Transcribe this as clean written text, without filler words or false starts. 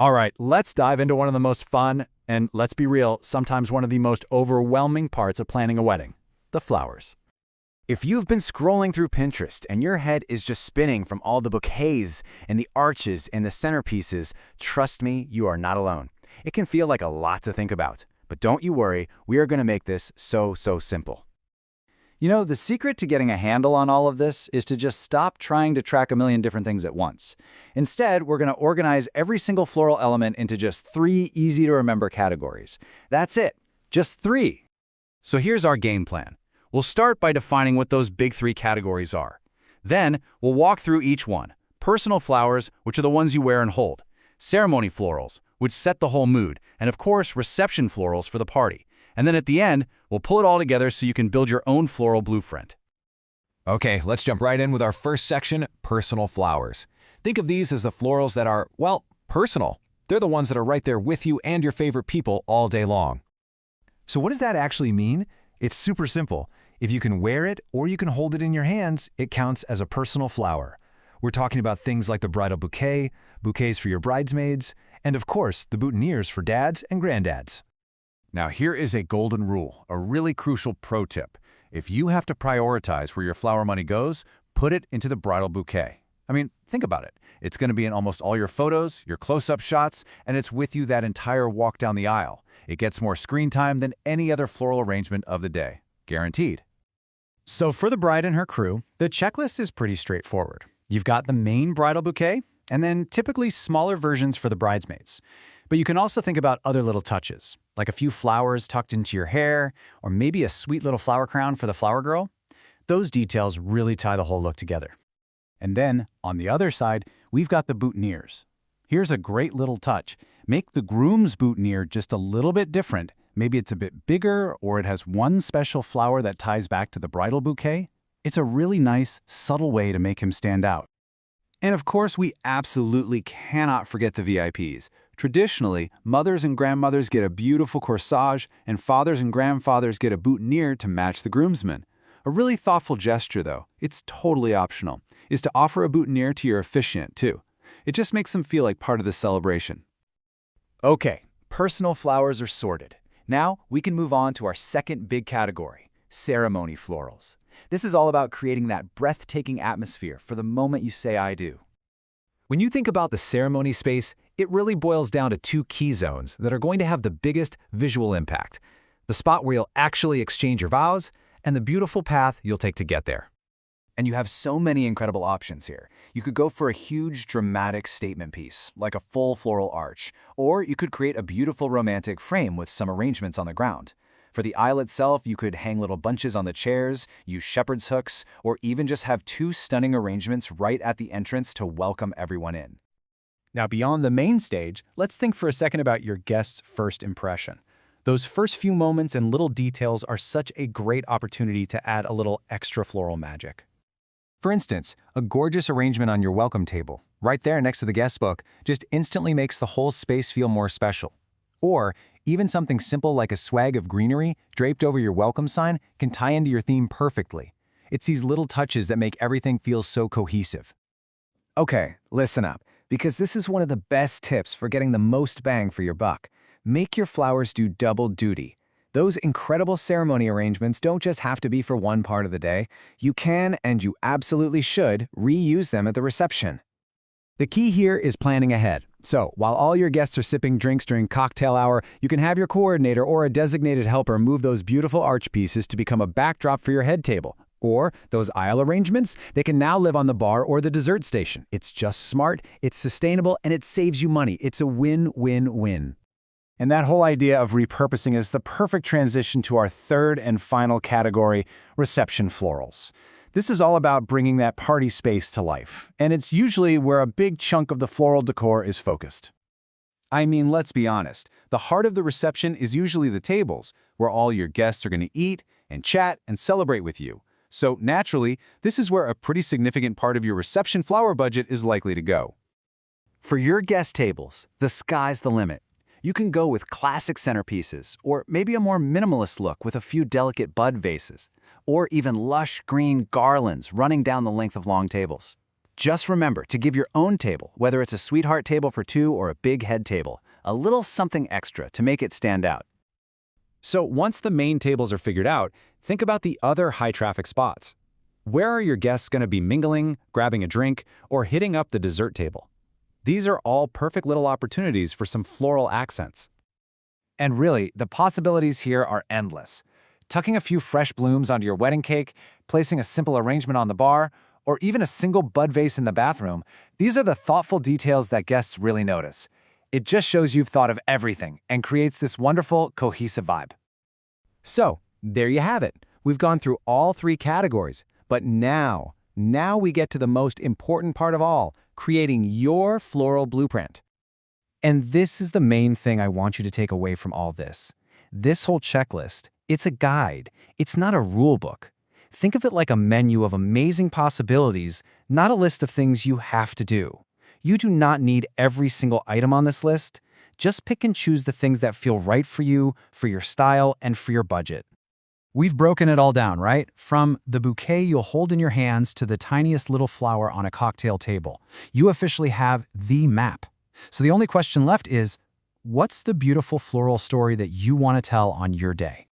All right, let's dive into one of the most fun, and let's be real, sometimes one of the most overwhelming parts of planning a wedding: the flowers. If you've been scrolling through Pinterest and your head is just spinning from all the bouquets and the arches and the centerpieces, trust me, you are not alone. It can feel like a lot to think about, but don't you worry, we are going to make this so simple. You know, the secret to getting a handle on all of this is to just stop trying to track a million different things at once. Instead, we're going to organize every single floral element into just 3 easy-to-remember categories. That's it, just 3. So here's our game plan. We'll start by defining what those big 3 categories are. Then, we'll walk through each one. Personal flowers, which are the ones you wear and hold. Ceremony florals, which set the whole mood. And of course, reception florals for the party. And then at the end, we'll pull it all together so you can build your own floral blueprint. Okay, let's jump right in with our first section, personal flowers. Think of these as the florals that are, well, personal. They're the ones that are right there with you and your favorite people all day long. So what does that actually mean? It's super simple. If you can wear it or you can hold it in your hands, it counts as a personal flower. We're talking about things like the bridal bouquet, bouquets for your bridesmaids, and of course, the boutonnieres for dads and granddads. Now here is a golden rule, a really crucial pro tip. If you have to prioritize where your flower money goes, put it into the bridal bouquet. I mean, think about it. It's going to be in almost all your photos, your close-up shots, and it's with you that entire walk down the aisle. It gets more screen time than any other floral arrangement of the day. Guaranteed. So for the bride and her crew, the checklist is pretty straightforward. You've got the main bridal bouquet, and then typically smaller versions for the bridesmaids. But you can also think about other little touches, like a few flowers tucked into your hair, or maybe a sweet little flower crown for the flower girl. Those details really tie the whole look together. And then, on the other side, we've got the boutonnieres. Here's a great little touch. Make the groom's boutonniere just a little bit different. Maybe it's a bit bigger, or it has one special flower that ties back to the bridal bouquet. It's a really nice, subtle way to make him stand out. And of course, we absolutely cannot forget the VIPs. Traditionally, mothers and grandmothers get a beautiful corsage, and fathers and grandfathers get a boutonniere to match the groomsmen. A really thoughtful gesture, though, it's totally optional, is to offer a boutonniere to your officiant, too. It just makes them feel like part of the celebration. Okay, personal flowers are sorted. Now we can move on to our second big category, ceremony florals. This is all about creating that breathtaking atmosphere for the moment you say I do. When you think about the ceremony space, it really boils down to 2 key zones that are going to have the biggest visual impact. The spot where you'll actually exchange your vows, and the beautiful path you'll take to get there. And you have so many incredible options here. You could go for a huge dramatic statement piece, like a full floral arch, or you could create a beautiful romantic frame with some arrangements on the ground. For the aisle itself, you could hang little bunches on the chairs, use shepherd's hooks, or even just have 2 stunning arrangements right at the entrance to welcome everyone in. Now beyond the main stage, let's think for a second about your guest's first impression. Those first few moments and little details are such a great opportunity to add a little extra floral magic. For instance, a gorgeous arrangement on your welcome table, right there next to the guest book, just instantly makes the whole space feel more special. Or even something simple like a swag of greenery draped over your welcome sign can tie into your theme perfectly. It's these little touches that make everything feel so cohesive. Okay, listen up, because this is one of the best tips for getting the most bang for your buck. Make your flowers do double duty. Those incredible ceremony arrangements don't just have to be for one part of the day. You can, and you absolutely should, reuse them at the reception. The key here is planning ahead. So, while all your guests are sipping drinks during cocktail hour, you can have your coordinator or a designated helper move those beautiful arch pieces to become a backdrop for your head table. Or, those aisle arrangements, they can now live on the bar or the dessert station. It's just smart, it's sustainable, and it saves you money. It's a win-win-win. And that whole idea of repurposing is the perfect transition to our third and final category, reception florals. This is all about bringing that party space to life, and it's usually where a big chunk of the floral decor is focused. I mean, let's be honest, the heart of the reception is usually the tables, where all your guests are going to eat and chat and celebrate with you. So naturally, this is where a pretty significant part of your reception flower budget is likely to go. For your guest tables, the sky's the limit. You can go with classic centerpieces, or maybe a more minimalist look with a few delicate bud vases, or even lush green garlands running down the length of long tables. Just remember to give your own table, whether it's a sweetheart table for two or a big head table, a little something extra to make it stand out. So once the main tables are figured out, think about the other high-traffic spots. Where are your guests going to be mingling, grabbing a drink, or hitting up the dessert table? These are all perfect little opportunities for some floral accents. And really, the possibilities here are endless. Tucking a few fresh blooms onto your wedding cake, placing a simple arrangement on the bar, or even a single bud vase in the bathroom, these are the thoughtful details that guests really notice. It just shows you've thought of everything and creates this wonderful, cohesive vibe. So, there you have it. We've gone through all three categories, but now we get to the most important part of all, creating your floral blueprint. And this is the main thing I want you to take away from all this. This whole checklist, it's a guide. It's not a rule book. Think of it like a menu of amazing possibilities, not a list of things you have to do. You do not need every single item on this list. Just pick and choose the things that feel right for you, for your style, and for your budget. We've broken it all down, right? From the bouquet you'll hold in your hands to the tiniest little flower on a cocktail table. You officially have the map. So the only question left is, what's the beautiful floral story that you want to tell on your day?